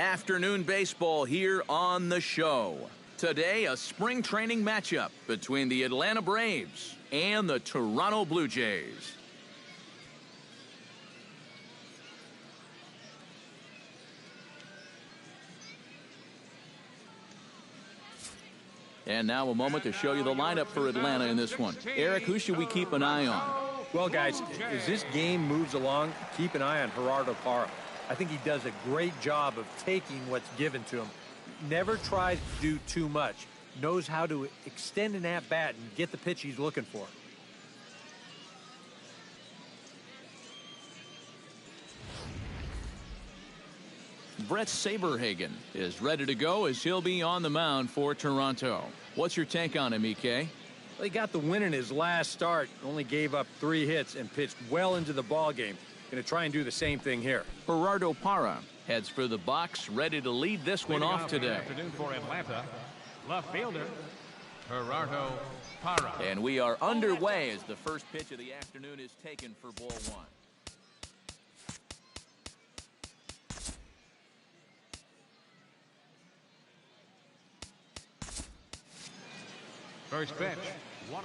Afternoon baseball here on the show. Today, a spring training matchup between the Atlanta Braves and the Toronto Blue Jays. And now a moment to show you the lineup for Atlanta in this one. Eric, who should we keep an eye on? Well, guys, as this game moves along, keep an eye on Gerardo Parra. I think he does a great job of taking what's given to him. Never tries to do too much. Knows how to extend an at-bat and get the pitch he's looking for. Brett Saberhagen is ready to go as he'll be on the mound for Toronto. What's your take on him, EK? Well, he got the win in his last start, only gave up 3 hits and pitched well into the ballgame. Going to try and do the same thing here. Gerardo Parra heads for the box, ready to lead this one off today. Afternoon for Atlanta, left fielder Gerardo Parra. And we are underway as the first pitch of the afternoon is taken for ball 1. First pitch, 1-0.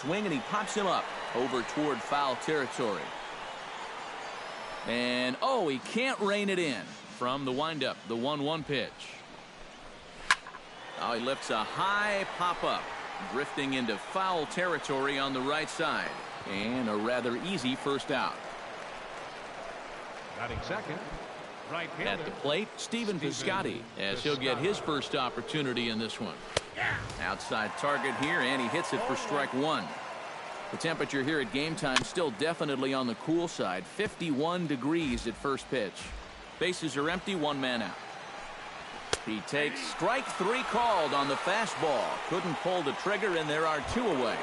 Swing, and he pops him up over toward foul territory. And, oh, he can't rein it in from the windup, the 1-1 pitch. Now he lifts a high pop-up, drifting into foul territory on the right side. And a rather easy first out. Batting second, right fielder. At the plate, Stephen Piscotty, as he'll get his first opportunity in this one. Outside target here, and he hits it for strike 1. The temperature here at game time still definitely on the cool side. 51 degrees at first pitch. Bases are empty, 1 man out. He takes strike 3 called on the fastball. Couldn't pull the trigger, and there are 2 away.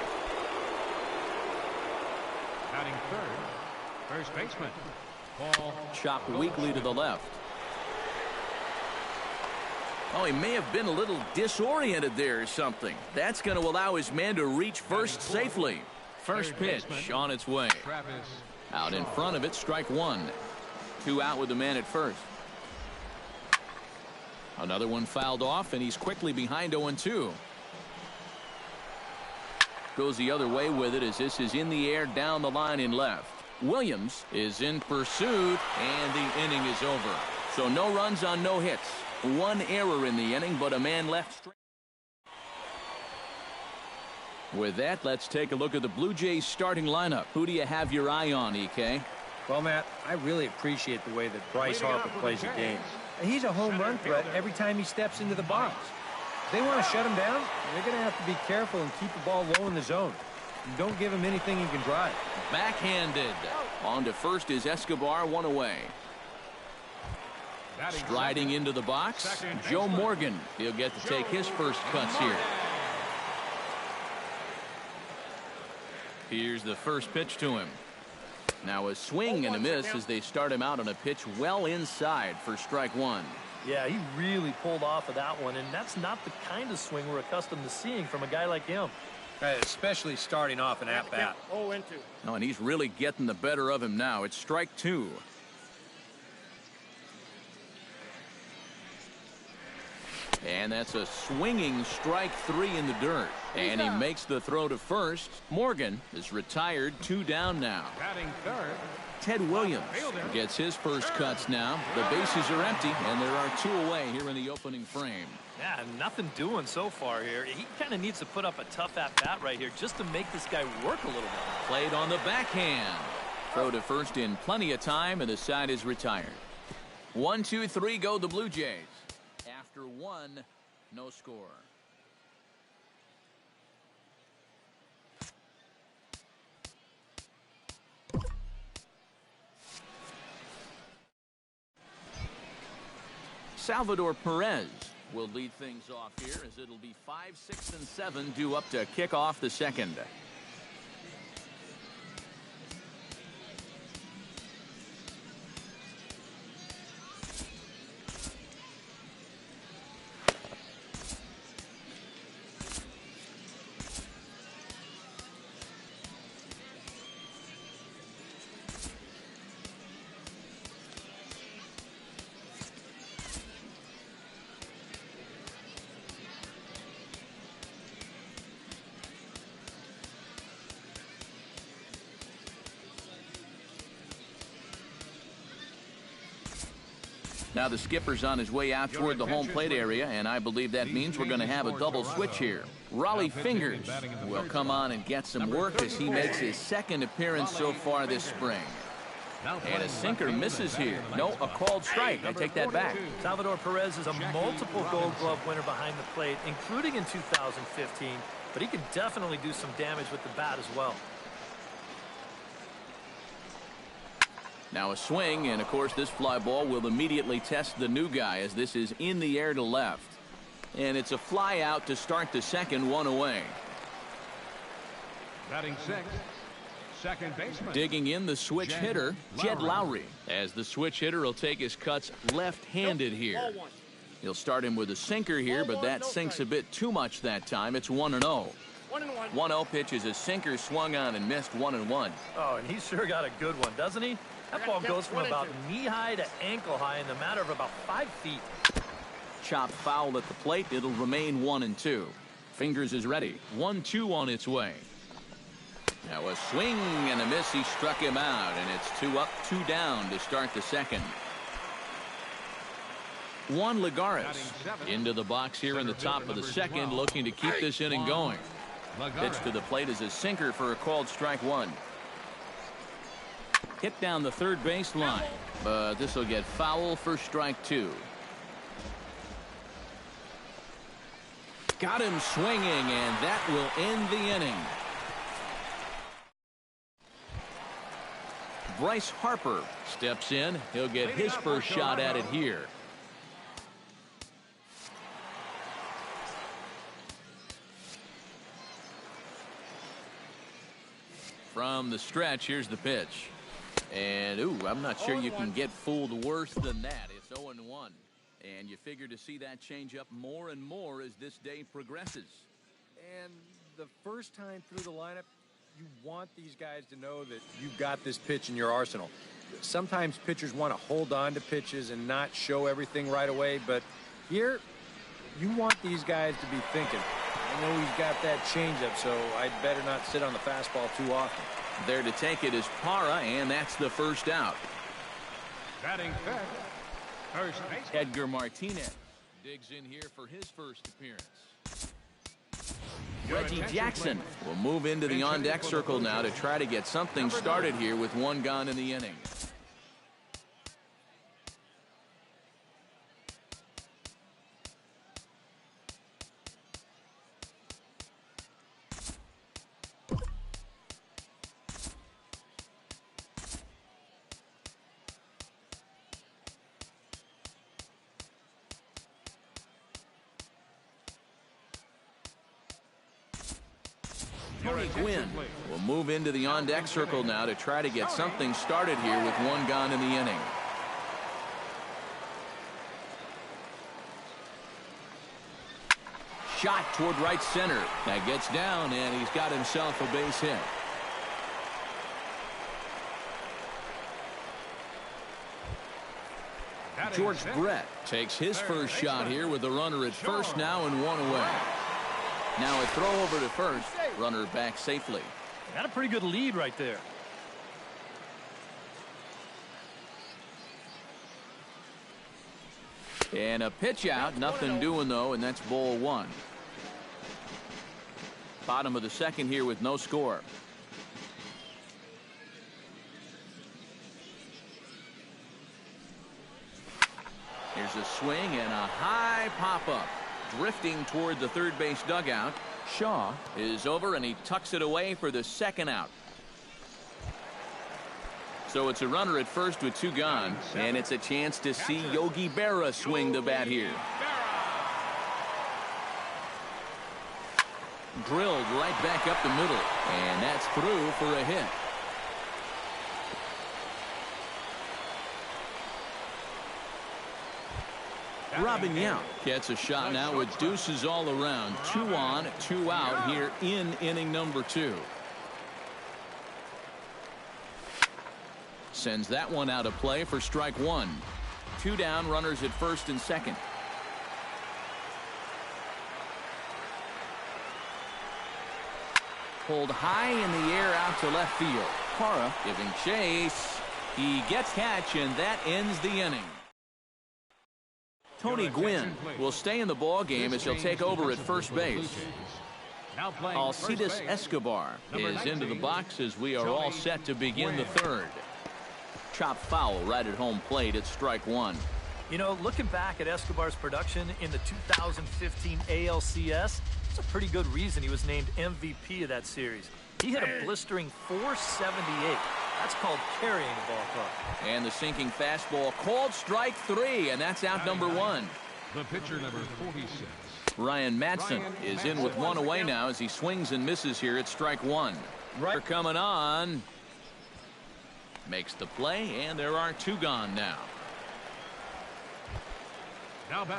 Batting third, first baseman Paul. Chopped weakly to the left. Oh, he may have been a little disoriented there or something. That's going to allow his man to reach first safely. First pitch on its way. Out in front of it, strike 1. 2 out with the man at first. Another one fouled off, and he's quickly behind 0-2. Goes the other way with it as this is in the air down the line in left. Williams is in pursuit, and the inning is over. So no runs on no hits. 1 error in the inning, but a man left. With that, let's take a look at the Blue Jays starting lineup. Who do you have your eye on, EK? Well, Matt, I really appreciate the way that Bryce Harper plays the game. He's a home run threat every time he steps into the box. If they want to shut him down, they're going to have to be careful and keep the ball low in the zone. And don't give him anything he can drive. Backhanded. On to first is Escobar, 1 away. Striding into the box, Joe Morgan. He'll get to take his first cuts here. Here's the first pitch to him. Now a swing and a miss as they start him out on a pitch well inside for strike 1. Yeah, he really pulled off of that one, and that's not the kind of swing we're accustomed to seeing from a guy like him. Especially starting off an at-bat. Oh, and he's really getting the better of him now. It's strike 2. And that's a swinging strike 3 in the dirt. And he makes the throw to first. Morgan is retired, 2 down now. Batting third, Ted Williams gets his first cuts now. The bases are empty, and there are 2 away here in the opening frame. Yeah, nothing doing so far here. He kind of needs to put up a tough at-bat right here just to make this guy work a little bit. Played on the backhand. Throw to first in plenty of time, and the side is retired. 1, 2, 3 go the Blue Jays. After 1, no score. Salvador Perez will lead things off here as it'll be 5, 6, and 7 due up to kick off the second. Now the skipper's on his way out toward the home plate area, and I believe that means we're going to have a double switch here. Rollie Fingers will come on and get some work as he makes his second appearance so far this spring. And a sinker misses here. No, a called strike. I take that back. Salvador Perez is a multiple Gold Glove winner behind the plate, including in 2015, but he can definitely do some damage with the bat as well. Now a swing, and of course this fly ball will immediately test the new guy as this is in the air to left. And it's a fly out to start the second, one away. Batting sixth, second baseman. Digging in the switch hitter, Jed Lowry. As the switch hitter will take his cuts left-handed here. He'll start him with a sinker here, but that sinks a bit too much that time. It's 1-0. 1-0 pitch is a sinker swung on and missed 1-1. Oh, and he's sure got a good one, doesn't he? That ball goes from about knee-high to ankle-high in the matter of about 5 feet. Chopped foul at the plate. It'll remain 1-2. Fingers is ready. 1-2 on its way. Now a swing and a miss. He struck him out, and it's 2 up, 2 down to start the second. Juan Lagares into the box here in the top of the second, looking to keep this inning going. Pitch to the plate is a sinker for a called strike one. Hit down the third base line, but this will get foul for strike 2. Got him swinging, and that will end the inning. Bryce Harper steps in. He'll get his first shot at it here. From the stretch, here's the pitch. And, ooh, I'm not sure you can get fooled worse than that. It's 0-1. And you figure to see that change up more and more as this day progresses. And the first time through the lineup, you want these guys to know that you've got this pitch in your arsenal. Sometimes pitchers want to hold on to pitches and not show everything right away, but here, you want these guys to be thinking, I know he's got that changeup, so I'd better not sit on the fastball too often. There to take it is Parra, and that's the first out. Batting fifth, first base. Edgar Martinez digs in here for his first appearance. Reggie Jackson will move into the on-deck circle now to try to get something started here with 1 gone in the inning. Tony Gwynn will move into the on-deck circle now to try to get something started here with 1 gone in the inning. Shot toward right center. That gets down, and he's got himself a base hit. George Brett takes his first shot here with a runner at first now and 1 away. Now a throw over to first. Runner back safely. Got a pretty good lead right there. And a pitch out. Nothing doing, though, and that's ball 1. Bottom of the second here with no score. Here's a swing and a high pop-up. Drifting toward the third base dugout. Shaw is over, and he tucks it away for the second out. So it's a runner at first with 2 gone, and it's a chance to see Yogi Berra swing the bat here. Drilled right back up the middle, and that's through for a hit. Robin Yount gets a shot now with deuces all around. 2 on, 2 out here in inning number 2. Sends that one out of play for strike 1. 2 down, runners at first and second. Pulled high in the air out to left field. Parra giving chase. He gets catch, and that ends the inning. Tony Gwynn will stay in the ball game as he'll take over at first base. Alcides Escobar is into the box as we are all set to begin the third. Chop foul right at home plate at strike one. You know, looking back at Escobar's production in the 2015 ALCS, it's a pretty good reason he was named MVP of that series. He hit a blistering .478. That's called carrying the ball club. And the sinking fastball called strike three, and that's out number one. The pitcher, number 46. Ryan Madsen is in with one away now as he swings and misses here at strike one. Right coming on. Makes the play, and there are two gone now.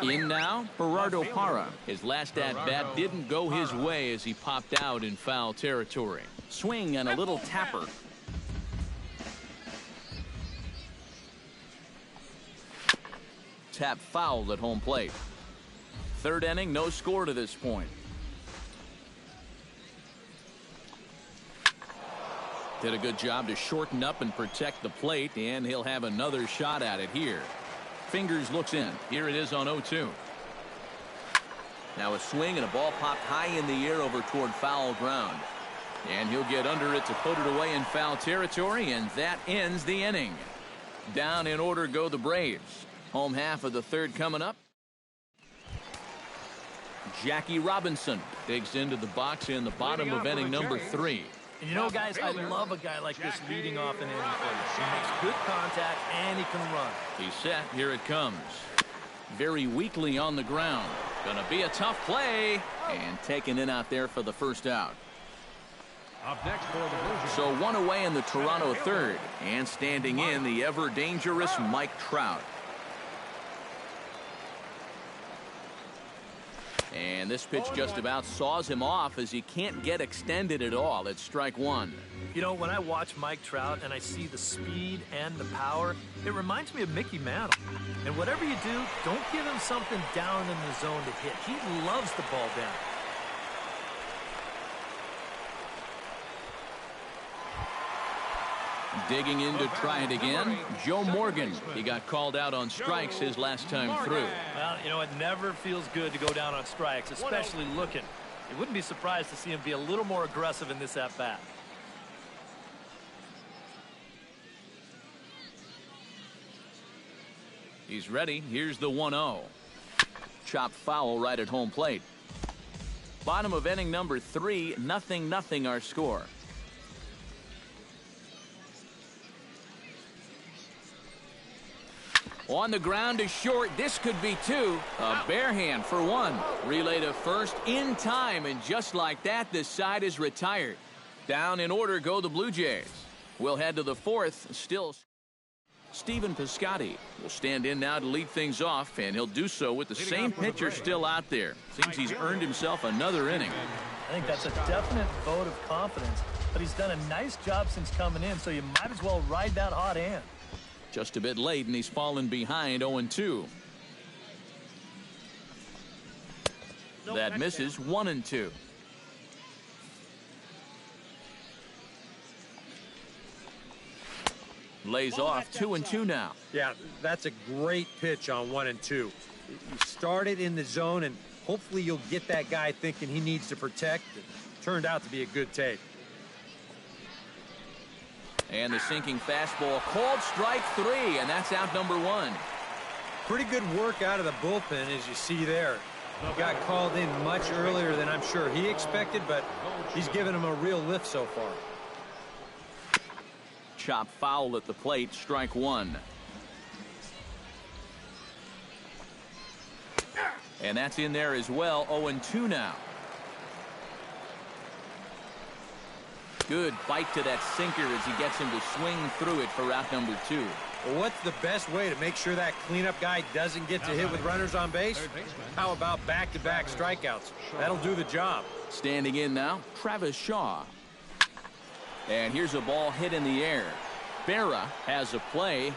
In now, Gerardo Parra. His last at-bat didn't go his way as he popped out in foul territory. Swing and a little tapper. Tap fouled at home plate. Third inning, no score to this point. Did a good job to shorten up and protect the plate, and he'll have another shot at it here. Fingers looks in. Here it is on 0-2. Now a swing and a ball popped high in the air over toward foul ground. And he'll get under it to put it away in foul territory, and that ends the inning. Down in order go the Braves. Home half of the third coming up. Jackie Robinson digs into the box in the bottom of inning number 3. And you know, guys, I love a guy like this leading off an inning for you. He makes good contact, and he can run. He's set. Here it comes. Very weakly on the ground. Gonna be a tough play. And taken in out there for the first out. Up next for the Blue. So one away in the Toronto third. And standing in, the ever-dangerous Mike Trout. And this pitch just about saws him off as he can't get extended at all at strike one. You know, when I watch Mike Trout and I see the speed and the power, it reminds me of Mickey Mantle. And whatever you do, don't give him something down in the zone to hit. He loves the ball down. Digging in to try it again, Joe Morgan. He got called out on strikes his last time through. Well, you know, it never feels good to go down on strikes, especially looking. You wouldn't be surprised to see him be a little more aggressive in this at-bat. He's ready. Here's the 1-0. Chop foul right at home plate. Bottom of inning number 3, 0-0 our score. On the ground to short. This could be 2. A bare hand for 1. Relay to first in time, and just like that, this side is retired. Down in order go the Blue Jays. We'll head to the 4th. Still, Stephen Piscotty will stand in now to lead things off, and he'll do so with the same pitcher still out there. Seems he's earned himself another inning. I think that's a definite vote of confidence, but he's done a nice job since coming in, so you might as well ride that hot hand. Just a bit late, and he's fallen behind 0-2. That misses 1-2. Lays off 2-2 now. Yeah, that's a great pitch on 1-2. You start it in the zone, and hopefully you'll get that guy thinking he needs to protect. It turned out to be a good take. And the sinking fastball called strike 3, and that's out number 1. Pretty good work out of the bullpen, as you see there. He got called in much earlier than I'm sure he expected, but he's given him a real lift so far. Chop foul at the plate, strike 1. And that's in there as well, 0-2 now. Good bite to that sinker as he gets him to swing through it for out number 2. Well, what's the best way to make sure that cleanup guy doesn't get to hit with runners on base? How about back-to-back strikeouts? That'll do the job. Standing in now, Travis Shaw. And here's a ball hit in the air. Berra has a play,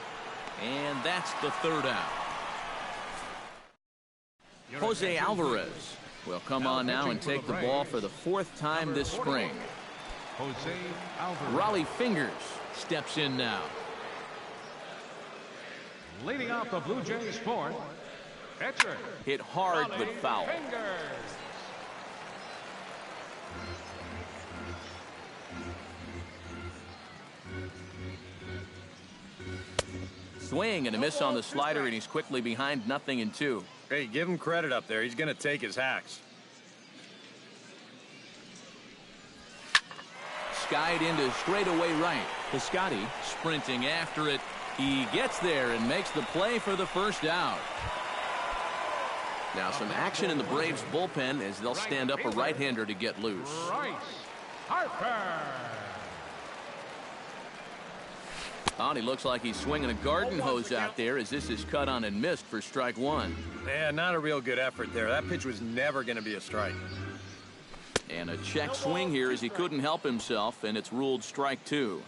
and that's the third out. Jose Alvarez will come on now and take the ball for the 4th time this spring. Jose Alvarez. Raleigh Fingers steps in now. Leading off the Blue Jays 4th, Pitcher. Hit hard but foul. Fingers. Swing and a miss on the slider, and he's quickly behind 0-2. Hey, give him credit up there. He's going to take his hacks. Skied into straightaway right. Piscotty sprinting after it. He gets there and makes the play for the first out. Now some action in the Braves bullpen as they'll stand up a right-hander to get loose. Bryce Harper. Oh, and he looks like he's swinging a garden hose out there as this is cut on and missed for strike one. Yeah, not a real good effort there. That pitch was never going to be a strike. And a check swing here as he couldn't help himself, and it's ruled strike two.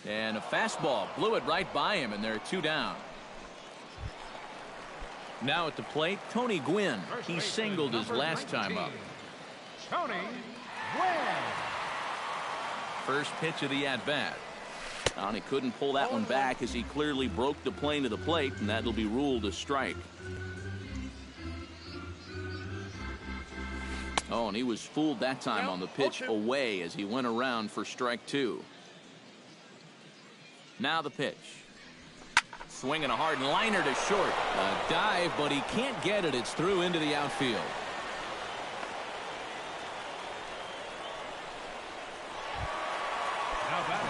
And a fastball blew it right by him, and they're two down. Now at the plate, Tony Gwynn. He singled his last time up. Tony Gwynn. First pitch of the at-bat. And he couldn't pull that one back as he clearly broke the plane of the plate, and that'll be ruled a strike. Oh, and he was fooled that time on the pitch away as he went around for strike two. Now the pitch. Swinging a hard liner to short. A dive, but he can't get it. It's through into the outfield.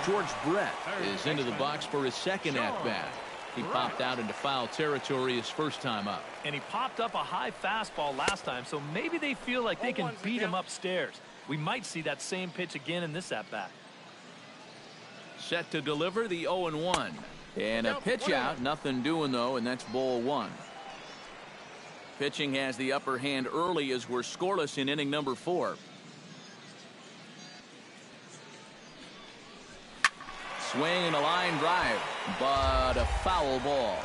George Brett is into the box for his second at-bat. He popped out into foul territory his first time up. And he popped up a high fastball last time, so maybe they feel like they can beat him upstairs. We might see that same pitch again in this at-bat. Set to deliver the 0-1. And a pitch out, nothing doing though, and that's ball one. Pitching has the upper hand early as we're scoreless in inning number 4. Swing and a line drive, but a foul ball.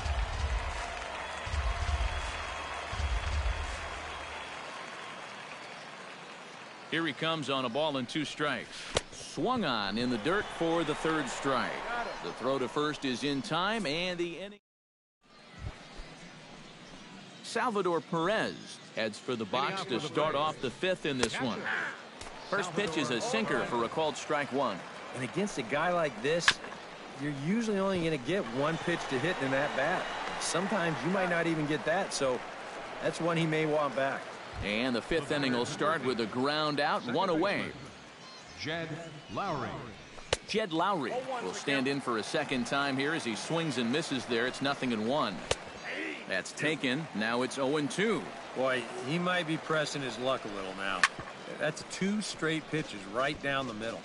Here he comes on a ball and 2 strikes. Swung on in the dirt for the 3rd strike. The throw to first is in time, and the inning. Salvador Perez heads for the box to start off the 5th in this one. First pitch is a sinker for a called strike one. And against a guy like this, you're usually only going to get one pitch to hit in that bat. Sometimes you might not even get that, so that's one he may want back. And the 5th inning will start with a ground out, 1 away. Jed Lowry. Jed Lowry will stand in for a second time here as he swings and misses there. It's 0-1. That's taken. Now it's 0-2. Boy, he might be pressing his luck a little now. That's 2 straight pitches right down the middle.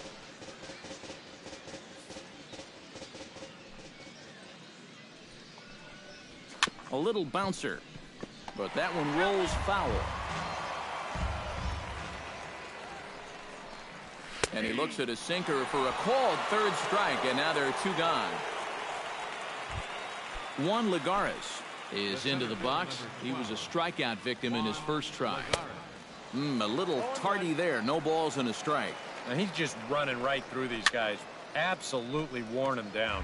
A little bouncer, but that one rolls foul. And he looks at a sinker for a called 3rd strike, and now there are 2 gone. Juan Lagares is into the box. He was a strikeout victim in his first try. A little tardy there. No balls and a strike. And he's just running right through these guys. Absolutely worn them down.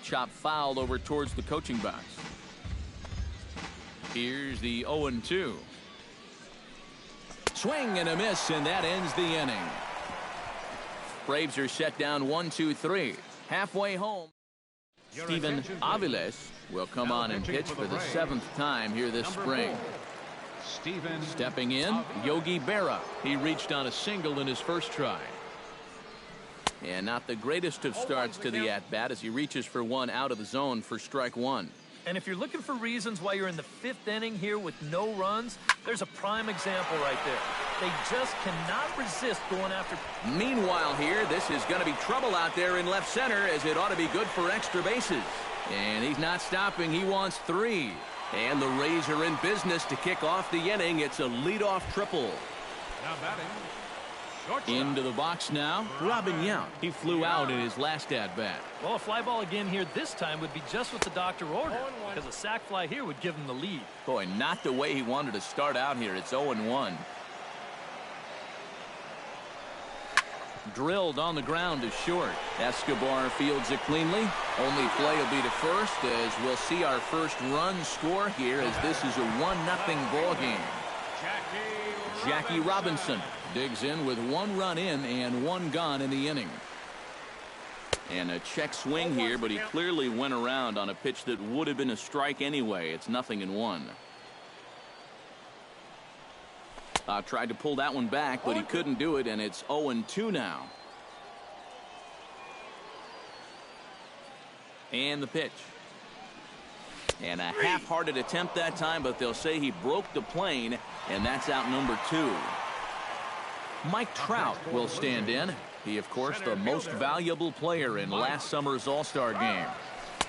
Chop fouled over towards the coaching box. Here's the 0-2. Swing and a miss, and that ends the inning. Braves are set down 1-2-3. Halfway home. Steven Aviles will come on and pitch for the 7th time here this spring. Stepping in, Yogi Berra. He reached on a single in his first try. And not the greatest of starts to the at-bat as he reaches for one out of the zone for strike one. And if you're looking for reasons why you're in the 5th inning here with no runs, there's a prime example right there. They just cannot resist going after. Meanwhile here, this is going to be trouble out there in left center as it ought to be good for extra bases. And he's not stopping. He wants 3. And the Rays are in business to kick off the inning. It's a leadoff triple. Now batting. Into the box now, Robin Yount. He flew out in his last at-bat. Well, a fly ball again here this time would be just what the doctor ordered, because a sac fly here would give him the lead. Boy, not the way he wanted to start out here. It's 0-1. Drilled on the ground to short. Escobar fields it cleanly. Only play will be to first, as we'll see our first run score here, as this is a 1-0 ball game. Jackie Robinson digs in with 1 run in and 1 gone in the inning. And a check swing here, but he clearly went around on a pitch that would have been a strike anyway. It's 0-1. Tried to pull that one back, but he couldn't do it, and it's 0-2 now. And the pitch. And a half-hearted attempt that time, but they'll say he broke the plane, and that's out number 2. Mike Trout will stand in. He, of course, the most valuable player in last summer's All-Star game.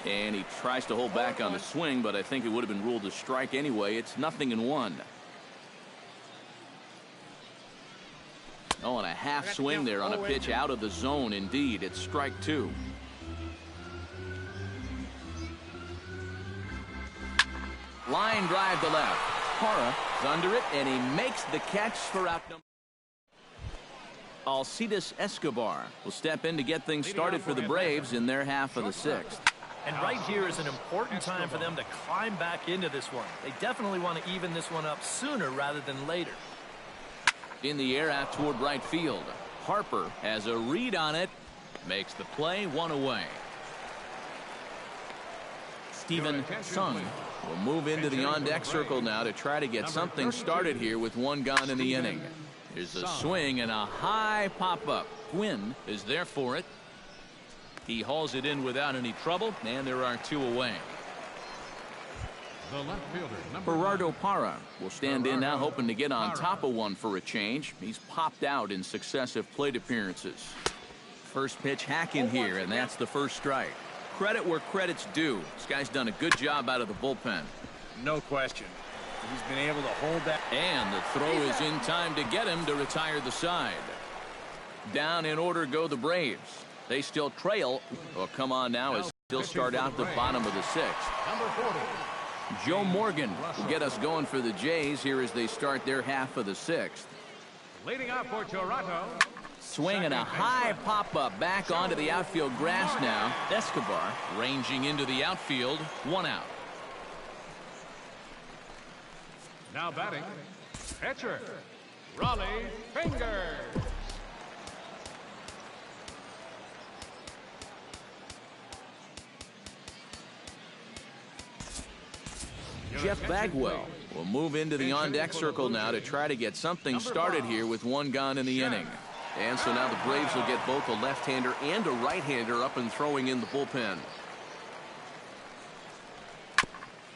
And he tries to hold back on the swing, but I think it would have been ruled a strike anyway. It's 0-1. Oh, and a half swing there on a pitch out of the zone. Indeed, it's strike 2. Line drive to left. Parra is under it, and he makes the catch for out number. Alcides Escobar will step in to get things started for the Braves in their half of the 6th. And right here is an important time for them to climb back into this one. They definitely want to even this one up sooner rather than later. In the air out toward right field. Harper has a read on it. Makes the play, 1 away. Steven Sung will move into the on-deck circle now to try to get something started here with 1 gone in the inning. Here's a swing and a high pop-up. Gwynn is there for it. He hauls it in without any trouble, and there are 2 away. The left fielder, Gerardo Parra will stand in now, hoping to get on top of one for a change. He's popped out in successive plate appearances. First pitch hack in here, and that's the first strike. Credit where credit's due. This guy's done a good job out of the bullpen. No question. He's been able to hold that. And the throw is in time to get him to retire the side. Down in order go the Braves. They still trail. Well, come on now, as they'll start out the bottom of the 6th. number 40. Joe Morgan will get us going for the Jays here as they start their half of the 6th. Leading off for Toronto. Swinging a high pop-up back onto the outfield grass now. Escobar ranging into the outfield. 1 out. Now batting, pitcher, Raleigh Fingers. Jeff Bagwell will move into the on-deck circle now to try to get something started here with 1 gone in the inning. And so now the Braves will get both a left-hander and a right-hander up and throwing in the bullpen.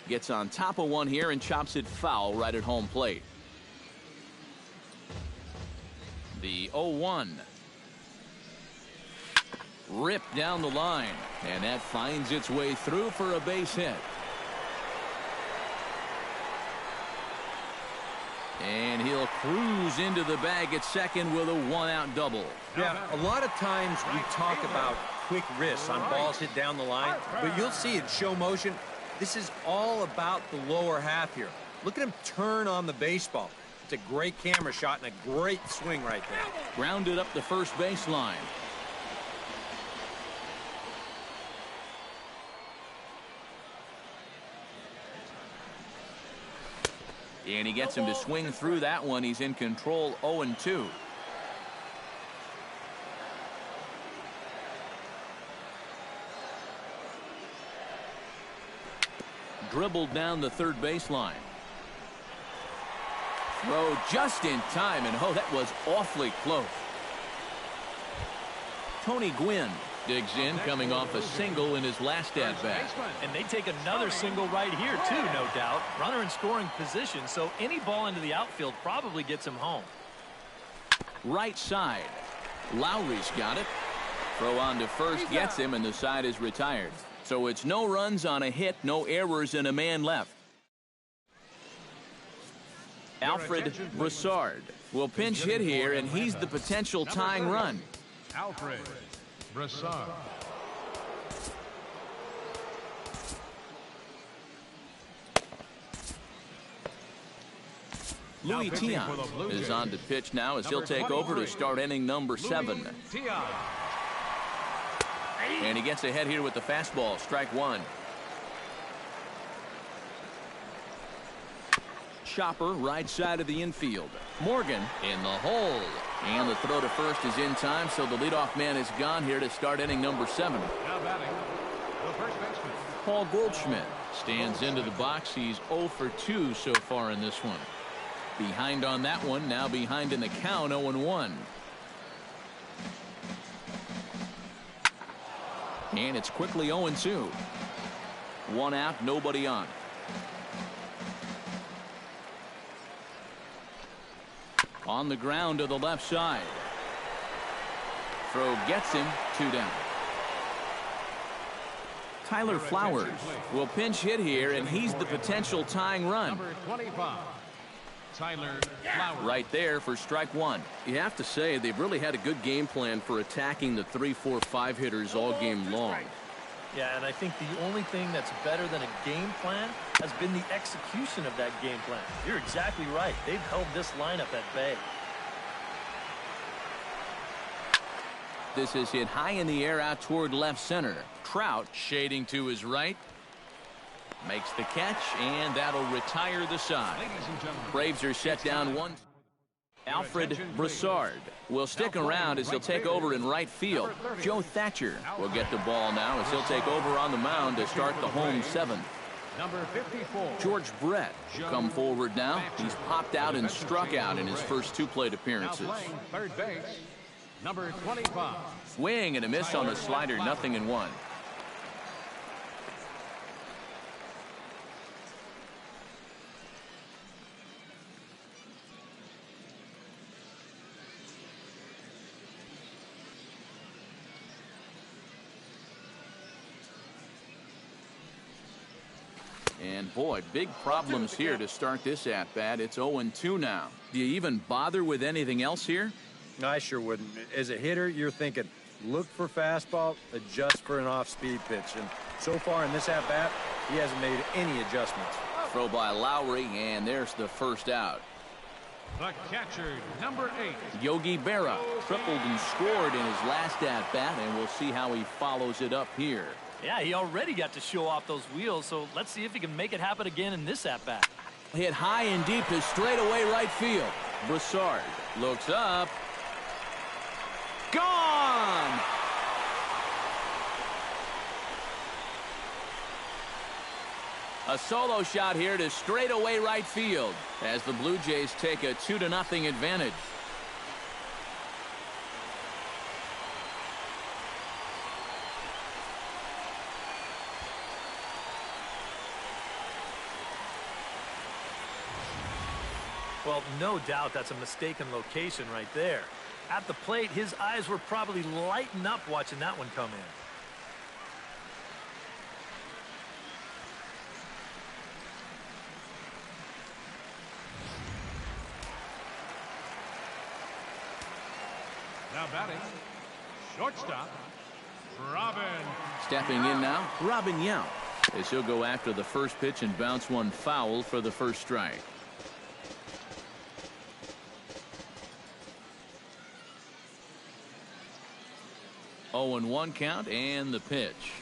Gets on top of one here and chops it foul right at home plate. The 0-1. Ripped down the line, and that finds its way through for a base hit. And he'll cruise into the bag at second with a 1-out double. Yeah, a lot of times we talk about quick wrists on balls hit down the line, but you'll see in show motion, this is all about the lower half here. Look at him turn on the baseball. It's a great camera shot and a great swing right there. Grounded up the first baseline. And he gets him to swing through that one. He's in control, 0-2. Dribbled down the third baseline. Throw just in time, and oh, that was awfully close. Tony Gwynn digs in, coming off a single in his last at-bat. And they take another single right here, too, no doubt. Runner in scoring position, so any ball into the outfield probably gets him home. Right side. Lowry's got it. Throw on to first gets him, and the side is retired. So it's no runs on a hit, no errors, and a man left. Alfred Broussard will pinch hit here, and he's the potential tying run. Alfred Broussard. Louis pitching for the Blue Tiant is Jays. on to pitch now as he'll Number take over to 23, start inning number Louis 7. Tiant. And he gets ahead here with the fastball. Strike 1. Chopper right side of the infield. Morgan in the hole. And the throw to first is in time, so the leadoff man is gone here to start inning number 7. Now batting, the first baseman. Paul Goldschmidt stands into the box. He's 0 for 2 so far in this one. Behind on that one, now behind in the count, 0-1. And it's quickly 0-2. 1 out, nobody on. On the ground to the left side. Throw gets him, 2 down. Tyler Flowers will pinch hit here, and he's the potential tying run. Number 25, Tyler Flowers. Right there for strike 1. You have to say they've really had a good game plan for attacking the 3, 4, 5 hitters all game long. Yeah, and I think the only thing that's better than a game plan has been the execution of that game plan. You're exactly right. They've held this lineup at bay. This is hit high in the air out toward left center. Trout shading to his right. Makes the catch, and that'll retire the side. Ladies and gentlemen, Braves are set down 1. Alfred Broussard will stick around as he'll take over in right field. Joe Thatcher will get the ball now as he'll take over on the mound to start the home 7th. number 54, George Brett will come forward now. He's popped out and struck out in his first 2 plate now appearances. playing third base, number 25. Swing and a miss on the slider, 0-1. And boy, big problems here to start this at bat. It's 0-2 now. Do you even bother with anything else here? I sure wouldn't. As a hitter, you're thinking, look for fastball, adjust for an off-speed pitch. And so far in this at-bat, he hasn't made any adjustments. Throw by Lowry, and there's the first out. The catcher, number 8. Yogi Berra tripled and scored in his last at-bat, and we'll see how he follows it up here. Yeah, he already got to show off those wheels, so let's see if he can make it happen again in this at-bat. Hit high and deep to straightaway right field. Broussard looks up. Gone! A solo shot here to straightaway right field as the Blue Jays take a 2-0 advantage. Well, no doubt that's a mistaken location right there. At the plate, his eyes were probably lighting up watching that one come in. Now batting, shortstop, Robin. Stepping in now, Robin Yount, as he'll go after the first pitch and bounce one foul for the first strike. Oh, and 1 count, and the pitch.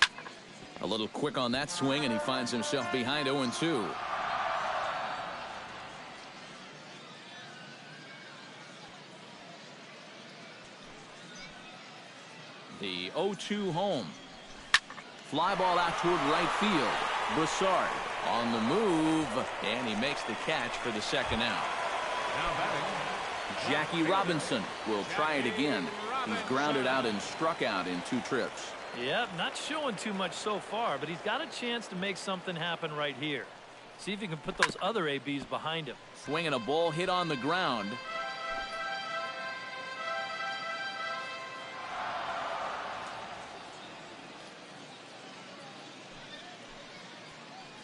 A little quick on that swing, and he finds himself behind 0-2. The 0-2 home. Fly ball out toward right field. Broussard on the move, and he makes the catch for the second out. Now batting, Jackie Robinson will try it again. He's grounded out and struck out in 2 trips. Yep, not showing too much so far, but he's got a chance to make something happen right here. See if he can put those other ABs behind him. Swinging a ball hit on the ground.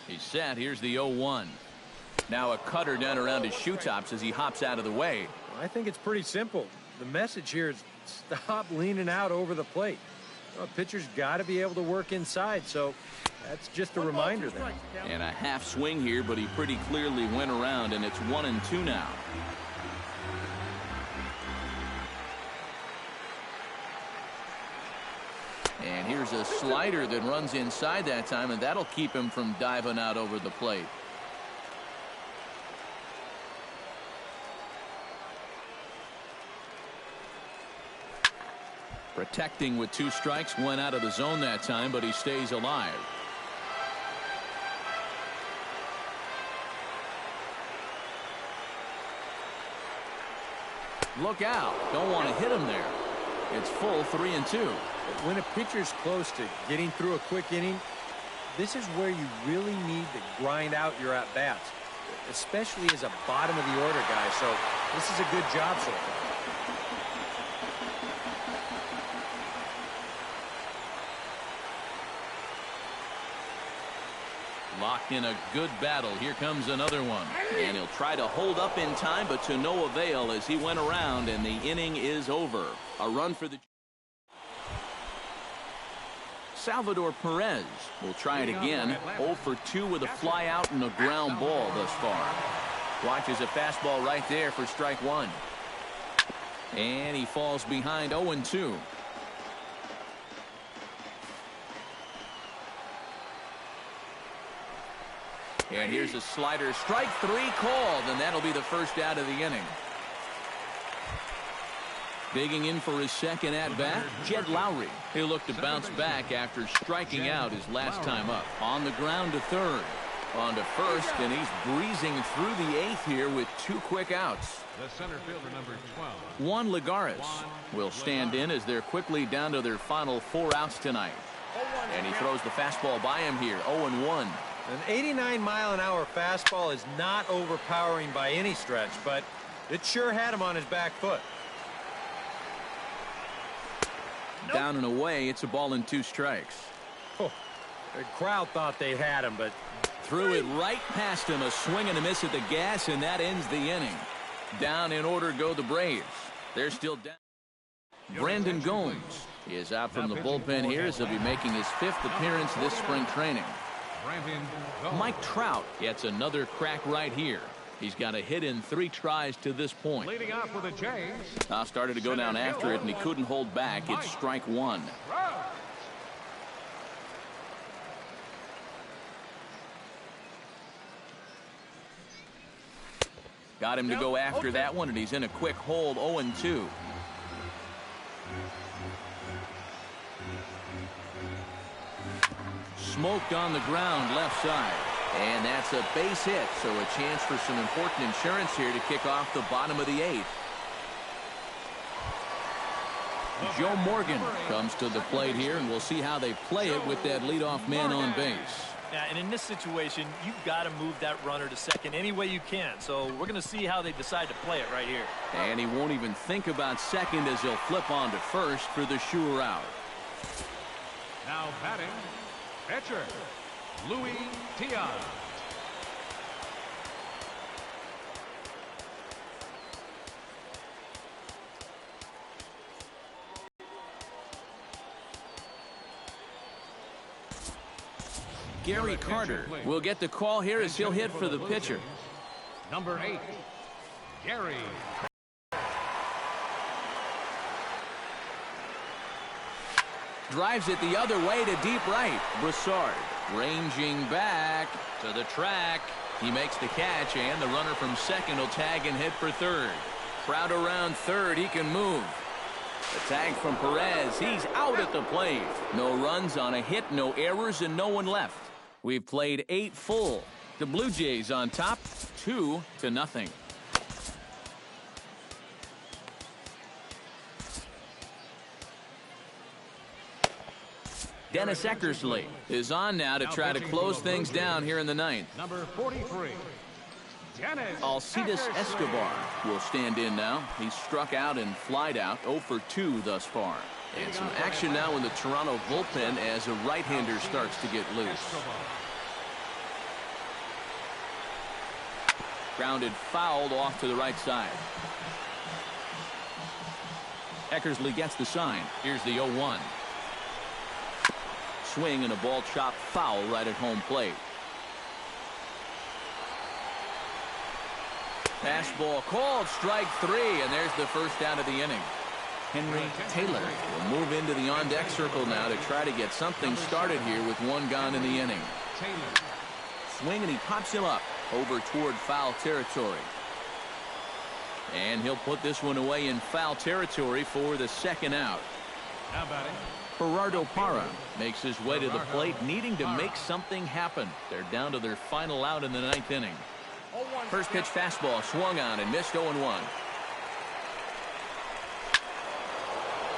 He's set. Here's the 0-1. Now a cutter down around his shoe tops as he hops out of the way. I think it's pretty simple. The message here is stop leaning out over the plate. Well, pitcher's got to be able to work inside, so That's just a reminder then. And a half swing here, but he pretty clearly went around, and it's 1-2 now. And here's a slider that runs inside that time, and that'll keep him from diving out over the plate. Protecting with 2 strikes, went out of the zone that time, but he stays alive. Look out. Don't want to hit him there. It's full 3-2. When a pitcher's close to getting through a quick inning, this is where you really need to grind out your at-bats, especially as a bottom-of-the-order guy. So this is a good job so far. Locked in a good battle. Here comes another one. And he'll try to hold up in time, but to no avail as he went around, and the inning is over. A run for the... Salvador Perez will try it again. 0 for 2 with a fly out and a ground ball thus far. Watches a fastball right there for strike 1. And he falls behind 0-2. And here's a slider. Strike 3 called, and that'll be the first out of the inning. Digging in for his second at-bat, Jed Lowry. He'll look to bounce back after striking out his last time up. On the ground to third. On to first, and he's breezing through the 8th here with 2 quick outs. The center fielder, number 12. Juan Lagares will stand in as they're quickly down to their final 4 outs tonight. And he throws the fastball by him here, 0-1. An 89-mile-an-hour fastball is not overpowering by any stretch, but it sure had him on his back foot. Down and away, it's a ball and 2 strikes. Oh, the crowd thought they had him, but threw it right past him. A swing and a miss at the gas, and that ends the inning. Down in order go the Braves. They're still down. Brandon Gomes is out from the bullpen here as he'll be making his 5th appearance this spring training. Mike Trout gets another crack right here. He's got a hit in 3 tries to this point. Leading off for the Jays. Started to go down after it, and he couldn't hold back. It's strike 1. Got him to go after that one, and he's in a quick hold, 0-2. Smoked on the ground left side. And that's a base hit, so a chance for some important insurance here to kick off the bottom of the 8th. Joe Morgan comes to the plate here, and we'll see how they play it with that leadoff man on base. Yeah, and in this situation, you've got to move that runner to second any way you can. So we're going to see how they decide to play it right here. And he won't even think about second as he'll flip on to first for the sure out. Now batting, pitcher, Luis Tiant. Gary Carter will get the call here as he'll hit for the pitcher. Number 8, Gary. Drives it the other way to deep right. Broussard ranging back to the track. He makes the catch, and the runner from second will tag and hit for third. Crowd around third. He can move. The tag from Perez. He's out at the plate. No runs on a hit, no errors, and no one left. We've played 8 full. The Blue Jays on top, 2-0. Dennis Eckersley is on now to try to close things down here in the 9th. Number 43, Dennis Alcides Escobar will stand in now. He's struck out and flied out, 0 for 2 thus far. And some action now in the Toronto bullpen as a right-hander starts to get loose. Grounded fouled off to the right side. Eckersley gets the sign. Here's the 0-1. swing and a ball chopped foul right at home plate. Fastball called, strike 3, and there's the first out of the inning. Henry Taylor will move into the on-deck circle now to try to get something started here with one gone in the inning. Swing, and he pops him up over toward foul territory. And he'll put this one away in foul territory for the second out. How about it? Gerardo Parra makes his way to the plate, needing to make something happen. They're down to their final out in the 9th inning. First pitch fastball swung on and missed 0-1.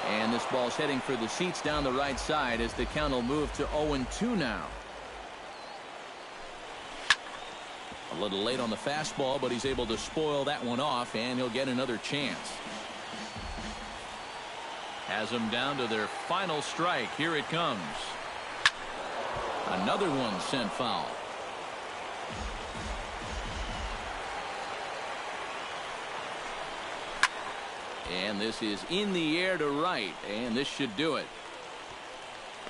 And this ball's heading for the seats down the right side as the count will move to 0-2 now. A little late on the fastball, but he's able to spoil that one off, and he'll get another chance. Has them down to their final strike. Here it comes. Another one sent foul. And this is in the air to right, and this should do it.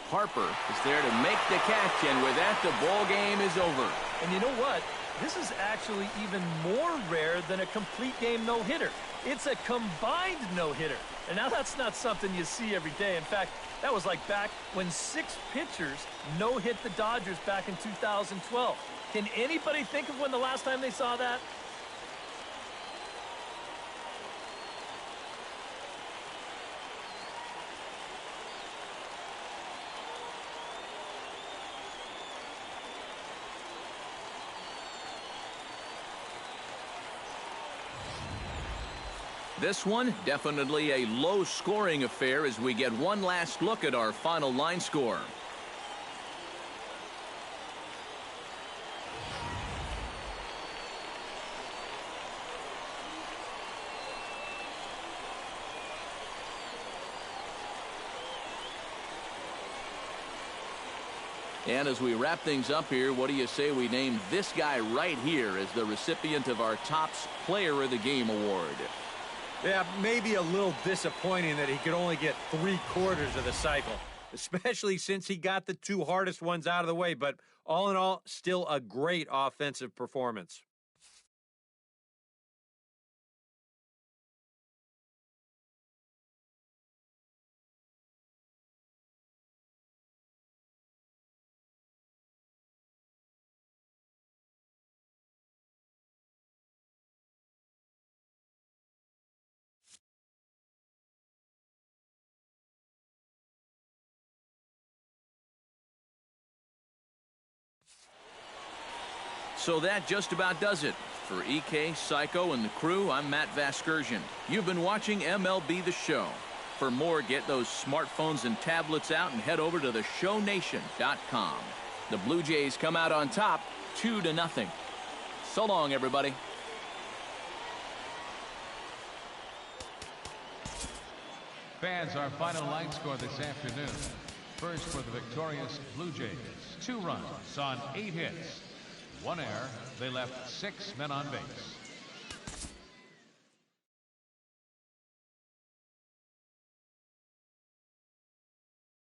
Harper is there to make the catch, and with that, the ball game is over. And you know what? This is actually even more rare than a complete game no-hitter. It's a combined no-hitter. And now that's not something you see every day. In fact, that was like back when 6 pitchers no-hit the Dodgers back in 2012. Can anybody think of when the last time they saw that? This one, definitely a low-scoring affair as we get one last look at our final line score. And as we wrap things up here, what do you say we name this guy right here as the recipient of our Topps Player of the Game award? Yeah, maybe a little disappointing that he could only get 3/4 of the cycle, especially since he got the 2 hardest ones out of the way. But all in all, still a great offensive performance. So that just about does it. For EK, Psycho, and the crew, I'm Matt Vasgersian. You've been watching MLB The Show. For more, get those smartphones and tablets out and head over to theshownation.com. The Blue Jays come out on top, 2-0. So long, everybody. Fans, our final line score this afternoon. First for the victorious Blue Jays. 2 runs on 8 hits. 1 error. They left 6 men on base.